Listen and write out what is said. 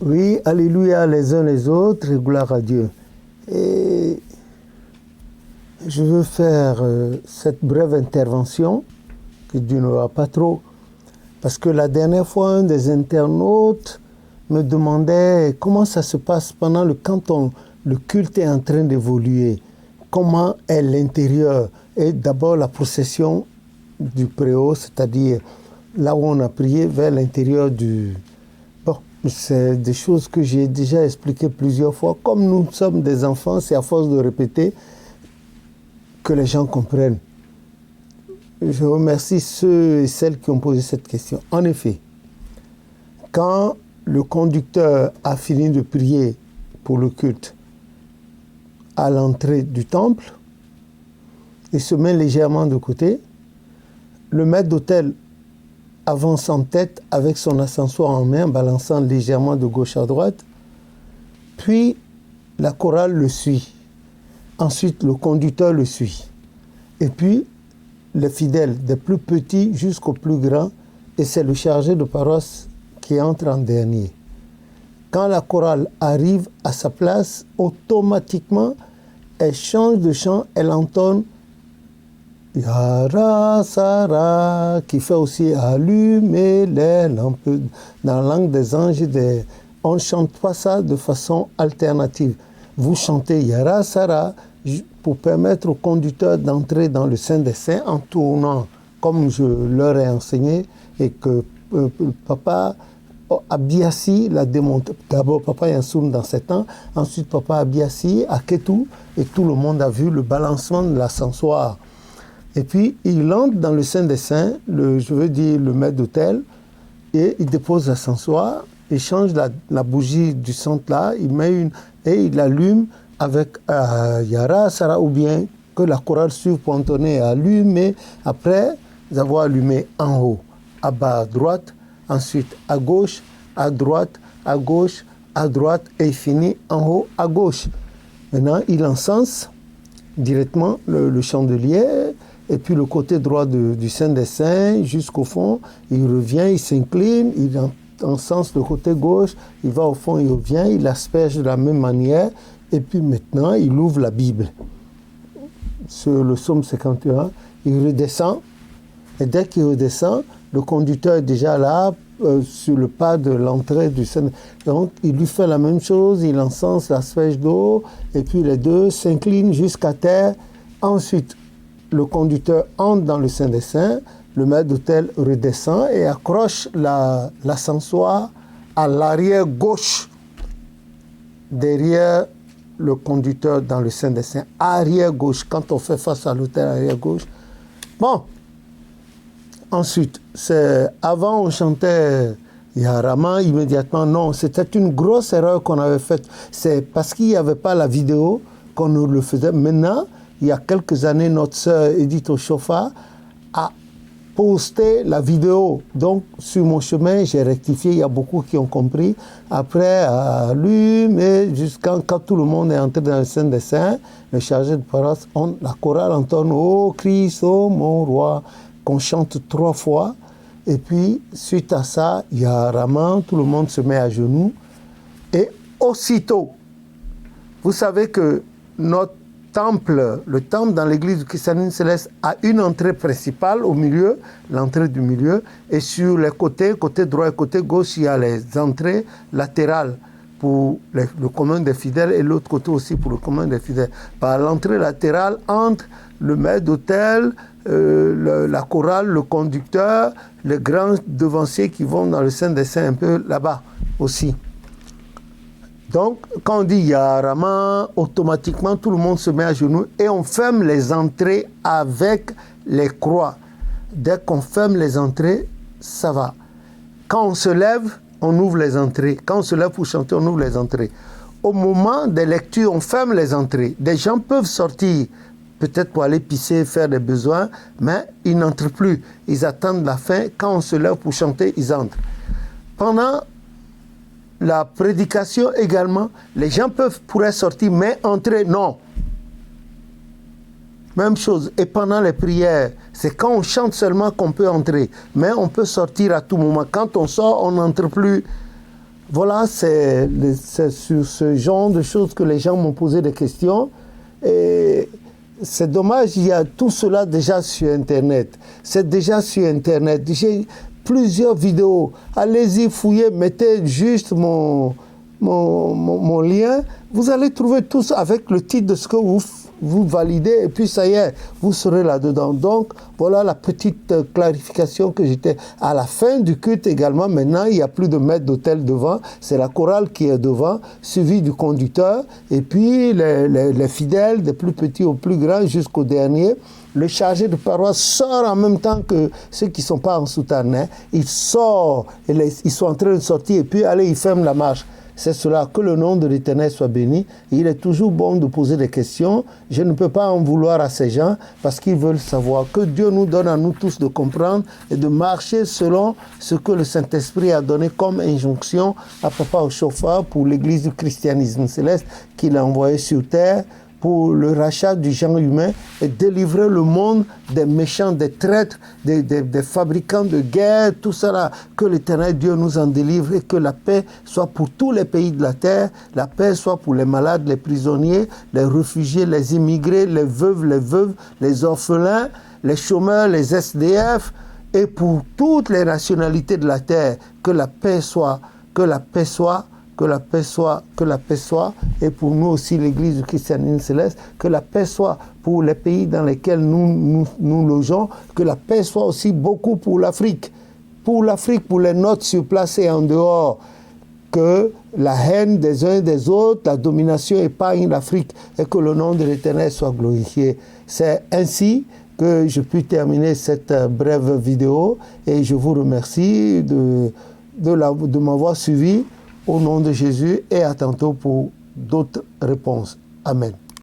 Oui, alléluia les uns les autres et gloire à Dieu. Et je veux faire cette brève intervention, qui ne durera pas trop, parce que la dernière fois, un des internautes me demandait comment ça se passe quand le culte est en train d'évoluer, comment est l'intérieur. Et d'abord la procession du préau, c'est-à-dire là où on a prié vers l'intérieur du... Bon, c'est des choses que j'ai déjà expliquées plusieurs fois. Comme nous sommes des enfants, c'est à force de répéter que les gens comprennent. Je remercie ceux et celles qui ont posé cette question. En effet, quand le conducteur a fini de prier pour le culte à l'entrée du temple, il se met légèrement de côté. Le maître d'hôtel avance en tête avec son ascensoir en main, balançant légèrement de gauche à droite. Puis, la chorale le suit. Ensuite, le conducteur le suit. Et puis, les fidèles, des plus petits jusqu'aux plus grands, et c'est le chargé de paroisse qui entre en dernier. Quand la chorale arrive à sa place, automatiquement, elle change de chant, elle entonne Yara Sara, qui fait aussi allumer les lampes. Dans la langue des anges, on ne chante pas ça de façon alternative. Vous chantez Yara Sara pour permettre aux conducteurs d'entrer dans le Saint des Saints en tournant, comme je leur ai enseigné, et que Papa Abiassi l'a démontré. D'abord, Papa Yansoum dans 7 ans, ensuite Papa Abiassi à Ketou, et tout le monde a vu le balancement de l'ascensoir. Et puis, il entre dans le Saint des Saints, le maître d'hôtel, et il dépose l'ascensoir, il change la bougie du centre là, il met et il allume avec Yara, Sarah, ou bien que la chorale suive pour entonner et allumer. Après avoir allumé en haut, à bas à droite, ensuite à gauche, à droite, à gauche, à droite, et il finit en haut à gauche. Maintenant, il encense directement le chandelier, et puis le côté droit du Saint des Saints jusqu'au fond, il revient, il s'incline, il encense le côté gauche, il va au fond, il revient, il asperge de la même manière, et puis maintenant, il ouvre la Bible. Sur le psaume 51, il redescend, et dès qu'il redescend, le conducteur est déjà là, sur le pas de l'entrée du Saint. Donc, il lui fait la même chose, il encense l'asperge d'eau, et puis les deux s'inclinent jusqu'à terre. Ensuite, le conducteur entre dans le Saint des Saints, le maître d'hôtel redescend et accroche l'ascensoir à l'arrière gauche, derrière le conducteur dans le Saint des Saints, arrière gauche, quand on fait face à l'hôtel arrière gauche. Bon, ensuite, avant on chantait Yarama, immédiatement, non, c'était une grosse erreur qu'on avait faite. C'est parce qu'il n'y avait pas la vidéo qu'on nous le faisait. Maintenant, il y a quelques années, notre sœur Edith Ochofa a posté la vidéo. Donc, sur mon chemin, j'ai rectifié. Il y a beaucoup qui ont compris. Après, allumer, jusqu'à quand tout le monde est entré dans le Saint des Saints, le chargé de paroisse, la chorale entonne « Oh Christ, oh mon roi », qu'on chante 3 fois. Et puis, suite à ça, il y a Raman, tout le monde se met à genoux. Et aussitôt, vous savez que notre temple, le temple dans l'église du christianisme céleste a une entrée principale au milieu, l'entrée du milieu, et sur les côtés, côté droit et côté gauche, il y a les entrées latérales pour le commun des fidèles et l'autre côté aussi pour le commun des fidèles. Par l'entrée latérale entre le maître d'hôtel, la chorale, le conducteur, les grands devanciers qui vont dans le Saint des Saints un peu là-bas aussi. Donc, quand on dit Yarama, automatiquement, tout le monde se met à genoux et on ferme les entrées avec les croix. Dès qu'on ferme les entrées, ça va. Quand on se lève, on ouvre les entrées. Quand on se lève pour chanter, on ouvre les entrées. Au moment des lectures, on ferme les entrées. Des gens peuvent sortir, peut-être pour aller pisser, faire des besoins, mais ils n'entrent plus. Ils attendent la fin. Quand on se lève pour chanter, ils entrent. Pendant la prédication également, les gens pourraient sortir, mais entrer, non. Même chose. Et pendant les prières, c'est quand on chante seulement qu'on peut entrer. Mais on peut sortir à tout moment. Quand on sort, on n'entre plus. voilà, c'est sur ce genre de choses que les gens m'ont posé des questions. Et c'est dommage, il y a tout cela déjà sur Internet. C'est déjà sur Internet. J'ai plusieurs vidéos. Allez-y, fouillez, mettez juste mon lien. Vous allez trouver tout ça avec le titre de ce que vous validez. Et puis ça y est, vous serez là-dedans. Donc, voilà la petite clarification que j'étais à la fin du culte également. Maintenant, il n'y a plus de maître d'hôtel devant. C'est la chorale qui est devant, suivi du conducteur. Et puis, les fidèles, des plus petits aux plus grands jusqu'au dernier. Le chargé de paroisse sort en même temps que ceux qui ne sont pas en soutane. Hein. Il sort, ils sont en train de sortir et puis allez, il ferme la marche. C'est cela, que le nom de l'Éternel soit béni. Il est toujours bon de poser des questions. Je ne peux pas en vouloir à ces gens parce qu'ils veulent savoir. Que Dieu nous donne à nous tous de comprendre et de marcher selon ce que le Saint-Esprit a donné comme injonction à Papa au chauffeur pour l'Église du christianisme céleste qu'il a envoyé sur terre pour le rachat du genre humain et délivrer le monde des méchants, des traîtres, des fabricants de guerre, tout cela, que l'Éternel Dieu nous en délivre et que la paix soit pour tous les pays de la terre, la paix soit pour les malades, les prisonniers, les réfugiés, les immigrés, les veuves, les orphelins, les chômeurs, les SDF et pour toutes les nationalités de la terre, que la paix soit, que la paix soit, que la paix soit, que la paix soit, et pour nous aussi l'Église du christianisme céleste, que la paix soit pour les pays dans lesquels nous logeons, que la paix soit aussi beaucoup pour l'Afrique, pour les nôtres sur place et en dehors, que la haine des uns et des autres, la domination épargne l'Afrique et que le nom de l'Éternel soit glorifié. C'est ainsi que je puis terminer cette brève vidéo et je vous remercie de m'avoir suivi. Au nom de Jésus et à tantôt pour d'autres réponses. Amen.